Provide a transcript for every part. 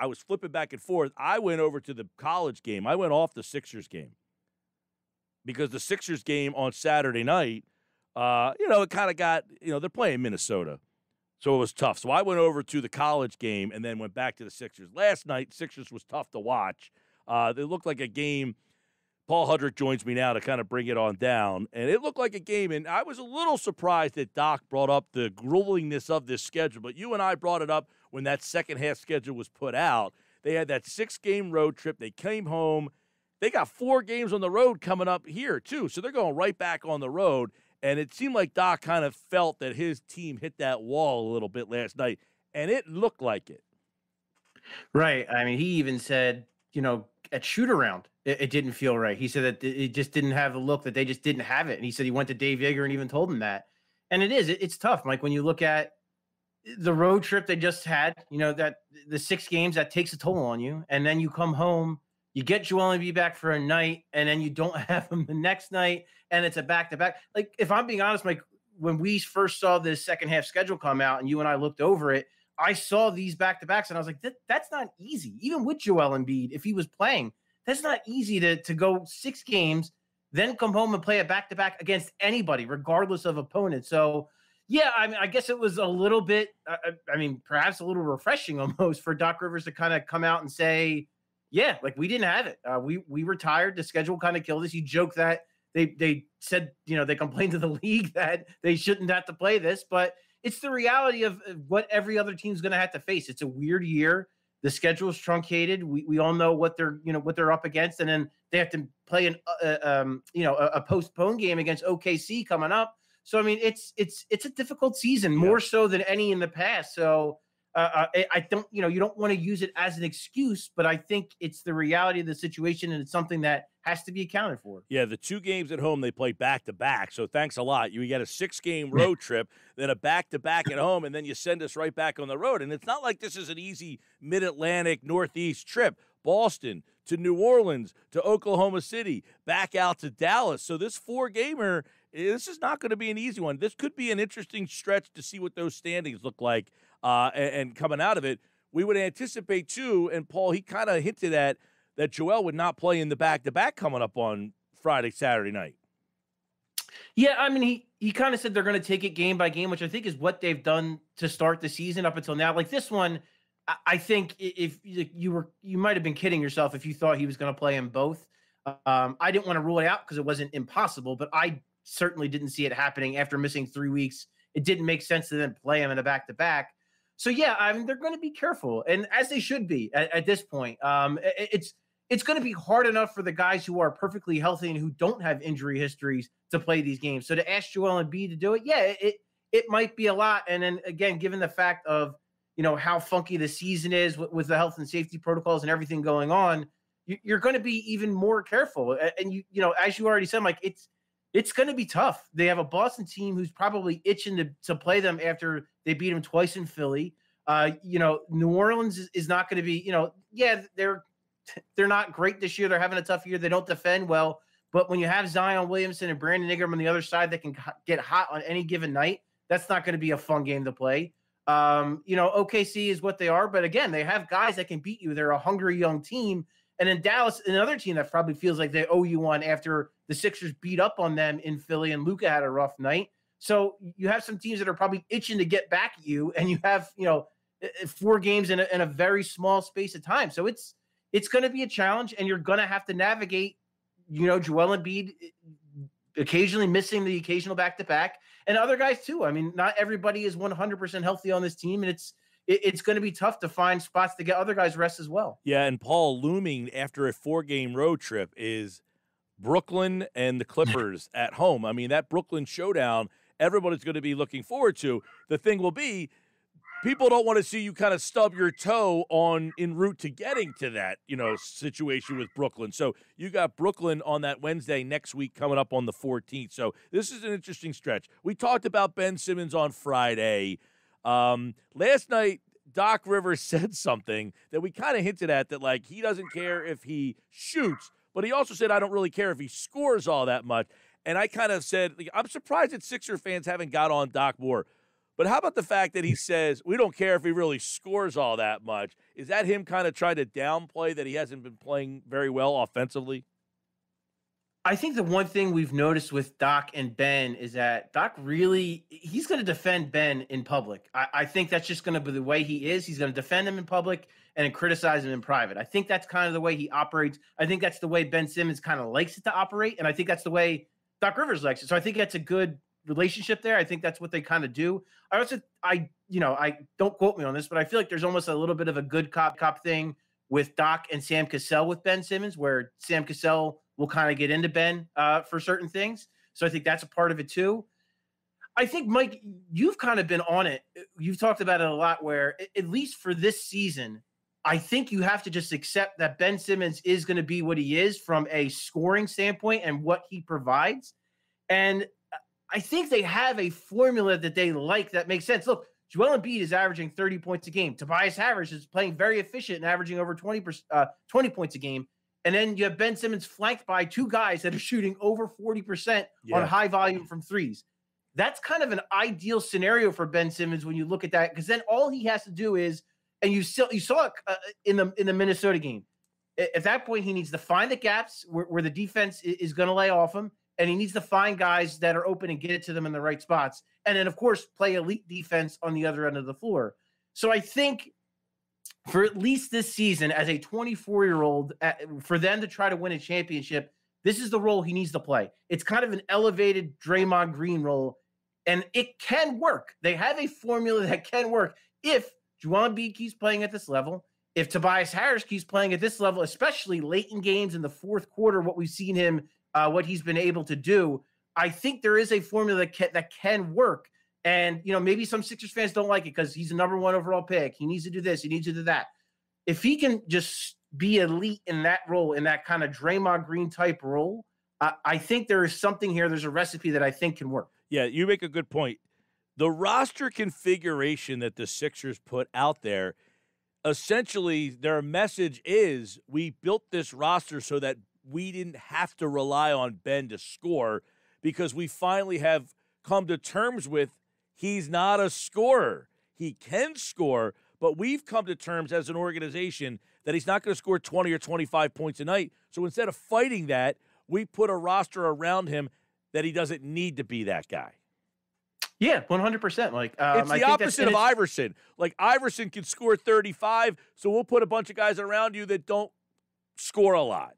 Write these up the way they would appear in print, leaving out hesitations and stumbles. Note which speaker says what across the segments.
Speaker 1: I was flipping back and forth. I went over to the college game. I went off the Sixers game because the Sixers game on Saturday night, it kind of got, they're playing Minnesota. So it was tough. So I went over to the college game and then went back to the Sixers. Last night, Sixers was tough to watch. It looked like a game. Paul Hudrick joins me now to kind of bring it on down. And it looked like a game, and I was a little surprised that Doc brought up the gruelingness of this schedule. But you and I brought it up when that second-half schedule was put out. They had that 6-game road trip. They came home. They got 4 games on the road coming up here, too. So they're going right back on the road. And it seemed like Doc kind of felt that his team hit that wall a little bit last night, and it looked like it.
Speaker 2: Right. I mean, he even said, at shoot-around, it didn't feel right. He said that it just didn't have the look, that they just didn't have it. And he said he went to Dave Yeager and even told him that. And it's tough, Mike, when you look at the road trip they just had, that the 6 games, that takes a toll on you. And then you come home, you get Joel Embiid back for a night, and then you don't have him the next night, and it's a back-to-back. Like, if I'm being honest, Mike, when we first saw this second-half schedule come out and you and I looked over it, I saw these back-to-backs, and I was like, that's not easy. Even with Joel Embiid, if he was playing, that's not easy to go 6 games, then come home and play a back-to-back against anybody, regardless of opponent. So, yeah, I mean, I guess it was a little bit, perhaps a little refreshing almost for Doc Rivers to kind of come out and say, yeah, like, we didn't have it. We were tired. The schedule kind of killed us. You joke that they said, they complained to the league that they shouldn't have to play this, but it's the reality of what every other team's going to have to face. It's a weird year. The schedule is truncated. We all know what they're up against, and then they have to play a postponed game against OKC coming up. So I mean, it's a difficult season, more so than any in the past. So I don't, you don't want to use it as an excuse, but I think it's the reality of the situation, and it's something that has to be accounted for.
Speaker 1: Yeah, the 2 games at home, they play back-to-back, so thanks a lot. You get a 6-game road trip, then a back-to-back at home, and then you send us right back on the road. And it's not like this is an easy Mid-Atlantic, Northeast trip. Boston to New Orleans to Oklahoma City, back out to Dallas. So this 4-gamer, this is not going to be an easy one. This could be an interesting stretch to see what those standings look like and coming out of it. We would anticipate, too, and Paul, he kind of hinted at, that Joel would not play in the back-to-back coming up on Friday, Saturday night.
Speaker 2: Yeah, I mean, he kind of said they're going to take it game by game, which I think is what they've done to start the season up until now. Like this one, I think if you might have been kidding yourself if you thought he was going to play in both. I didn't want to rule it out because it wasn't impossible, but I certainly didn't see it happening after missing 3 weeks. It didn't make sense to then play him in a back-to-back. So, yeah, I mean, they're going to be careful, and as they should be at this point. It's going to be hard enough for the guys who are perfectly healthy and who don't have injury histories to play these games. So to ask Joel Embiid to do it, yeah, it might be a lot. And then, again, given the fact of, how funky the season is with the health and safety protocols and everything going on, you're going to be even more careful. And, as you already said, Mike, it's going to be tough. They have a Boston team who's probably itching to play them after they beat them twice in Philly. New Orleans is not going to be, they're not great this year. They're having a tough year. They don't defend well. But when you have Zion Williamson and Brandon Ingram on the other side that can get hot on any given night, that's not going to be a fun game to play. OKC is what they are. But again, they have guys that can beat you. They're a hungry young team. And in Dallas, another team that probably feels like they owe you one after the Sixers beat up on them in Philly and Luka had a rough night. So you have some teams that are probably itching to get back at you. And you have, 4 games in a very small space of time. So it's going to be a challenge, and you're going to have to navigate, Joel Embiid occasionally missing the occasional back-to-back, and other guys too. I mean, not everybody is 100% healthy on this team, and it's going to be tough to find spots to get other guys rest as well.
Speaker 1: Yeah, and Paul, looming after a 4-game road trip is Brooklyn and the Clippers at home. I mean, that Brooklyn showdown, everybody's going to be looking forward to. The thing will be, people don't want to see you kind of stub your toe en route to getting to that, situation with Brooklyn. So you got Brooklyn on that Wednesday next week coming up on the 14th. So this is an interesting stretch. We talked about Ben Simmons on Friday. Last night, Doc Rivers said something that we kind of hinted at, that like he doesn't care if he shoots, but he also said, I don't really care if he scores all that much. And I kind of said, I'm surprised that Sixer fans haven't got on Doc more. But how about the fact that he says, we don't care if he really scores all that much? Is that him kind of trying to downplay that he hasn't been playing very well offensively?
Speaker 2: I think the one thing we've noticed with Doc and Ben is that Doc he's going to defend Ben in public. I think that's just going to be the way he is. He's going to defend him in public and then criticize him in private. I think that's kind of the way he operates. I think that's the way Ben Simmons kind of likes it to operate. And I think that's the way Doc Rivers likes it. So I think that's a good relationship there. I think that's what they kind of do. I don't quote me on this, but I feel like there's almost a little bit of a good cop thing with Doc and Sam Cassell with Ben Simmons, where Sam Cassell will kind of get into Ben for certain things. So I think that's a part of it too. I think, Mike, you've kind of been on it. You've talked about it a lot where, at least for this season, I think you have to just accept that Ben Simmons is going to be what he is from a scoring standpoint and what he provides. And I think they have a formula that they like that makes sense. Look, Joel Embiid is averaging 30 points a game. Tobias Harris is playing very efficient and averaging over 20 points a game. And then you have Ben Simmons flanked by two guys that are shooting over 40% on high volume from threes. That's kind of an ideal scenario for Ben Simmons when you look at that, because then all he has to do is, and you saw it in the Minnesota game. At that point, he needs to find the gaps where the defense is going to lay off him, and he needs to find guys that are open and get it to them in the right spots. And then, of course, play elite defense on the other end of the floor. So I think for at least this season, as a 24-year-old, for them to try to win a championship, this is the role he needs to play. It's kind of an elevated Draymond Green role, and it can work. They have a formula that can work if Joel Embiid keeps playing at this level, if Tobias Harris keeps playing at this level, especially late in games in the fourth quarter, what we've seen him, what he's been able to do. I think there is a formula that can work. And, maybe some Sixers fans don't like it because he's a number 1 overall pick. He needs to do this. He needs to do that. If he can just be elite in that role, in that kind of Draymond Green type role, I think there is something here. There's a recipe that I think can work.
Speaker 1: Yeah, you make a good point. The roster configuration that the Sixers put out there, essentially their message is, we built this roster so that we didn't have to rely on Ben to score, because we finally have come to terms with he's not a scorer. He can score, but we've come to terms as an organization that he's not going to score 20 or 25 points a night. So instead of fighting that, we put a roster around him that he doesn't need to be that guy.
Speaker 2: Yeah, 100%. Like
Speaker 1: it's the opposite of Iverson. Like, Iverson can score 35, so we'll put a bunch of guys around you that don't score a lot.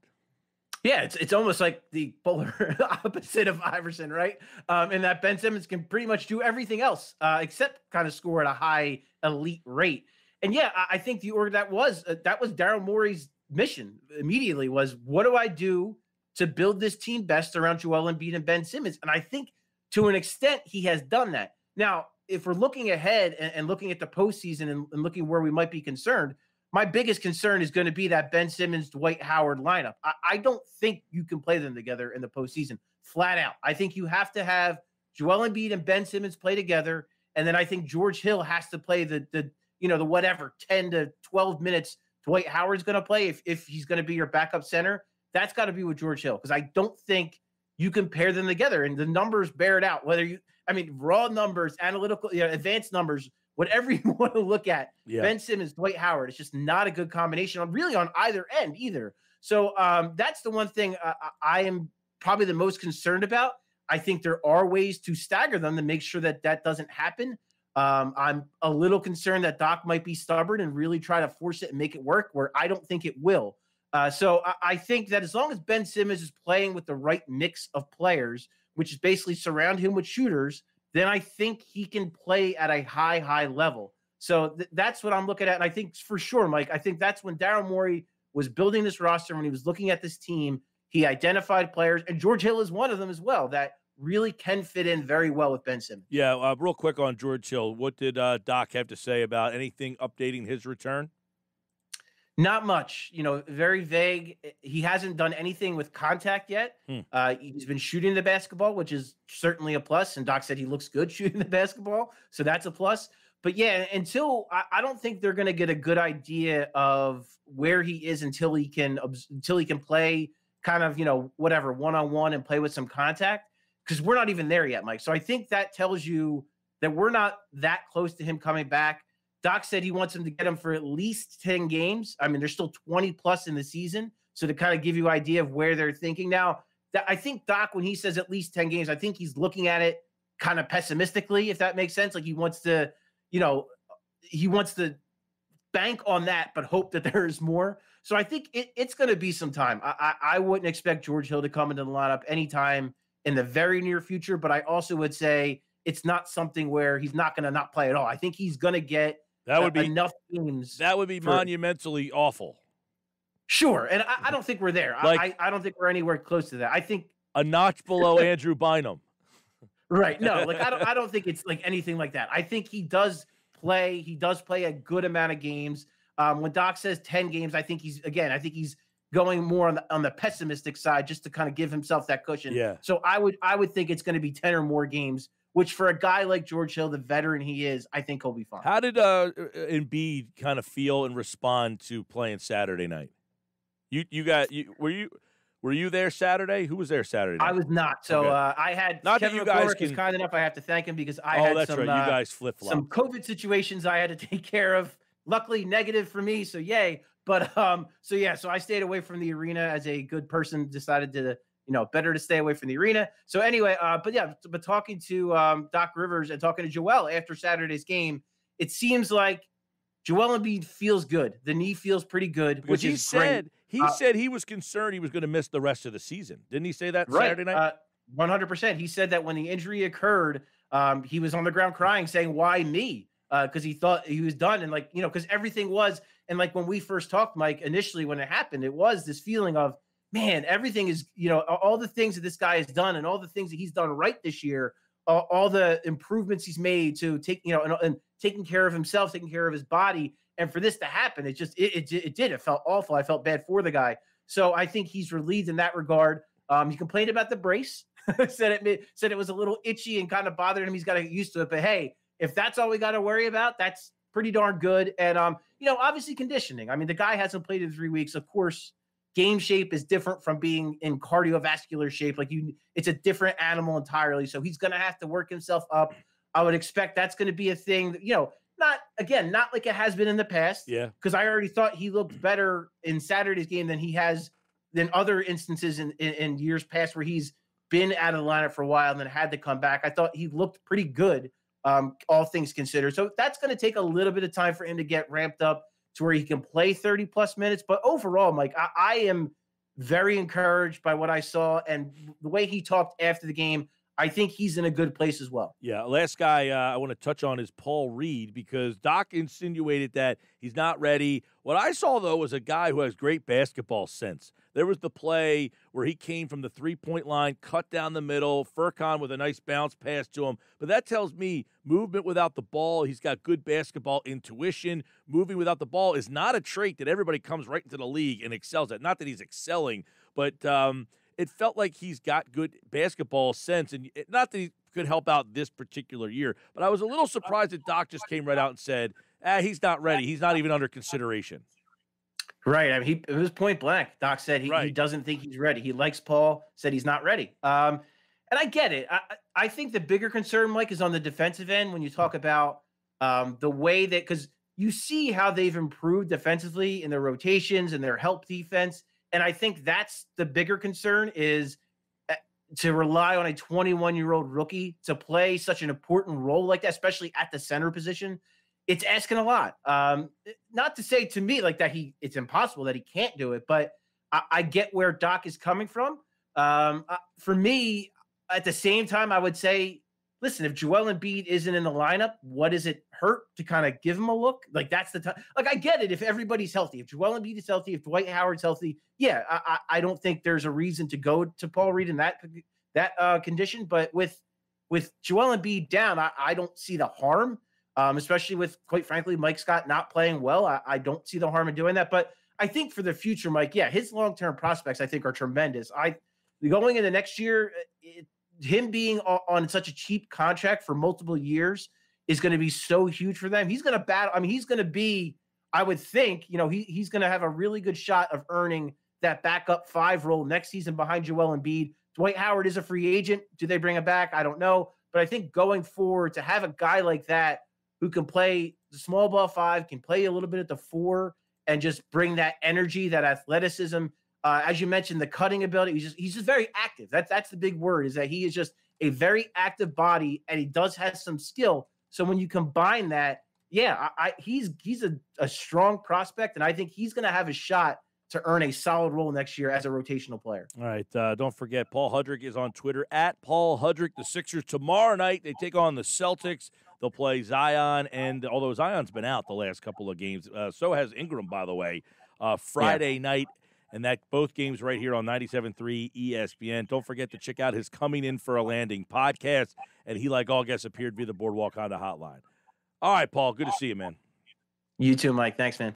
Speaker 2: Yeah, it's almost like the polar opposite of Iverson, right? And that Ben Simmons can pretty much do everything else except kind of score at a high elite rate. And yeah, I think that was Daryl Morey's mission immediately, was, what do I do to build this team best around Joel Embiid and Ben Simmons? And I think to an extent he has done that. Now, if we're looking ahead and looking at the postseason and looking where we might be concerned, my biggest concern is going to be that Ben Simmons, Dwight Howard lineup. I don't think you can play them together in the postseason, flat out. I think you have to have Joel Embiid and Ben Simmons play together, and then I think George Hill has to play the whatever 10 to 12 minutes Dwight Howard's going to play if he's going to be your backup center. That's got to be with George Hill, because I don't think you can pair them together, and the numbers bear it out. Raw numbers, analytical, advanced numbers, whatever you want to look at, Ben Simmons, Dwight Howard, it's just not a good combination on either end either. So that's the one thing I am probably the most concerned about. I think there are ways to stagger them to make sure that doesn't happen. I'm a little concerned that Doc might be stubborn and really try to force it and make it work, where I don't think it will. So I think that as long as Ben Simmons is playing with the right mix of players, which is basically surround him with shooters, then I think he can play at a high level. So that's what I'm looking at. And I think for sure, Mike, I think that's when Daryl Morey was building this roster, when he was looking at this team, he identified players, and George Hill is one of them as well, that really can fit in very well with Ben Simmons.
Speaker 1: Yeah, real quick on George Hill. What did Doc have to say about anything updating his return?
Speaker 2: Not much, very vague. He hasn't done anything with contact yet. He's been shooting the basketball, which is certainly a plus. And Doc said he looks good shooting the basketball, so that's a plus. But yeah, I don't think they're going to get a good idea of where he is until he can play kind of, one-on-one and play with some contact, because we're not even there yet, Mike. So I think that tells you that we're not that close to him coming back. Doc said he wants him to get him for at least 10 games. I mean, there's still 20 plus in the season. So to kind of give you an idea of where they're thinking now, I think Doc, when he says at least 10 games, I think he's looking at it kind of pessimistically, if that makes sense. Like he wants to bank on that, but hope that there's more. So I think it's going to be some time. I wouldn't expect George Hill to come into the lineup anytime in the very near future, but I also would say it's not something where he's not going to not play at all. I think he's going to get enough games.
Speaker 1: That would be monumentally awful.
Speaker 2: Sure, and I don't think we're there. I don't think we're anywhere close to that. I think
Speaker 1: a notch below Andrew Bynum.
Speaker 2: Right. No, like I don't think it's like anything like that. I think he does play. He does play a good amount of games. When Doc says 10 games, I think he's going more on the pessimistic side just to kind of give himself that cushion.
Speaker 1: Yeah.
Speaker 2: So I would think it's going to be 10 or more games, which for a guy like George Hill, the veteran he is, I think he'll be fine.
Speaker 1: How did Embiid kind of feel and respond to playing Saturday night? Were you there Saturday? Who was there Saturday night?
Speaker 2: I was not. So
Speaker 1: okay.
Speaker 2: I had
Speaker 1: not
Speaker 2: Kevin McCormick is kind enough. I have to thank him because I had some.
Speaker 1: Right. You guys flip-flopped.
Speaker 2: Some COVID situations I had to take care of. Luckily, negative for me. So yay. But so I stayed away from the arena as a good person. Decided to better to stay away from the arena. So anyway, but talking to Doc Rivers and talking to Joel after Saturday's game, it seems like Joel Embiid feels good. The knee feels pretty good, which is great.
Speaker 1: He said he was concerned he was going to miss the rest of the season. Didn't he say that Saturday night?
Speaker 2: 100%. He said that when the injury occurred, he was on the ground crying, saying, "Why me?" Because he thought he was done. And because everything was, and like when we first talked, Mike, initially when it happened, it was this feeling of, man, everything is, all the things that this guy has done and all the things that he's done right this year, all the improvements he's made to take, and taking care of himself, taking care of his body. And for this to happen, it just, it did. It felt awful. I felt bad for the guy. So I think he's relieved in that regard. He complained about the brace, said it was a little itchy and kind of bothered him. He's got to get used to it. But hey, if that's all we got to worry about, that's pretty darn good. And, obviously conditioning. I mean, the guy hasn't played in 3 weeks. Of course, game shape is different from being in cardiovascular shape. It's a different animal entirely. So he's going to have to work himself up. I would expect that's going to be a thing that, not like it has been in the past.
Speaker 1: Yeah.
Speaker 2: Because I already thought he looked better in Saturday's game than other instances in years past where he's been out of the lineup for a while and then had to come back. I thought he looked pretty good, all things considered. So that's going to take a little bit of time for him to get ramped up to where he can play 30 plus minutes. But overall, Mike, I am very encouraged by what I saw and the way he talked after the game. I think he's in a good place as well.
Speaker 1: Yeah, last guy I want to touch on is Paul Reed because Doc insinuated that he's not ready. What I saw, though, was a guy who has great basketball sense. There was the play where he came from the three-point line, cut down the middle, Furkan with a nice bounce pass to him. But that tells me movement without the ball, he's got good basketball intuition. Moving without the ball is not a trait that everybody comes right into the league and excels at. Not that he's excelling, but it felt like he's got good basketball sense, and not that he could help out this particular year, but I was a little surprised that Doc just came right out and said, he's not ready. He's not even under consideration.
Speaker 2: Right. I mean, it was point blank. Doc said he doesn't think he's ready. He likes Paul, said he's not ready. And I get it. I think the bigger concern, Mike, is on the defensive end when you talk about the way that – because you see how they've improved defensively in their rotations and their help defense. And I think that's the bigger concern is to rely on a 21-year-old rookie to play such an important role like that, especially at the center position. It's asking a lot. Not to say to me like that it's impossible that he can't do it, but I get where Doc is coming from. For me, at the same time, I would say, listen, if Joel Embiid isn't in the lineup, what does it hurt to kind of give him a look? Like, that's the time. Like, I get it if everybody's healthy. If Joel Embiid is healthy, if Dwight Howard's healthy, yeah, I don't think there's a reason to go to Paul Reed in that condition. But with Joel Embiid down, I don't see the harm, especially with, quite frankly, Mike Scott not playing well. I don't see the harm in doing that. But I think for the future, Mike, yeah, his long-term prospects, I think, are tremendous. Going into next year, him being on such a cheap contract for multiple years is going to be so huge for them. He's going to battle. I mean, he's going to be, I would think, he's going to have a really good shot of earning that backup 5 role next season behind Joel Embiid. Dwight Howard is a free agent. Do they bring him back? I don't know. But I think going forward, to have a guy like that who can play the small ball 5, can play a little bit at the 4, and just bring that energy, that athleticism. As you mentioned, the cutting ability. He's just very active. That's the big word, is that he is just a very active body, and he does have some skill. So when you combine that, yeah, he's a strong prospect, and I think he's going to have a shot to earn a solid role next year as a rotational player.
Speaker 1: All right, don't forget, Paul Hudrick is on Twitter, at Paul Hudrick. The Sixers tomorrow night, they take on the Celtics. They'll play Zion, and although Zion's been out the last couple of games, so has Ingram, by the way, Friday night, and that both games right here on 97.3 ESPN. Don't forget to check out his Coming In for a Landing podcast, and he, like all guests, appeared via the Boardwalk Honda hotline. All right, Paul, good to see you, man.
Speaker 2: You too, Mike. Thanks, man.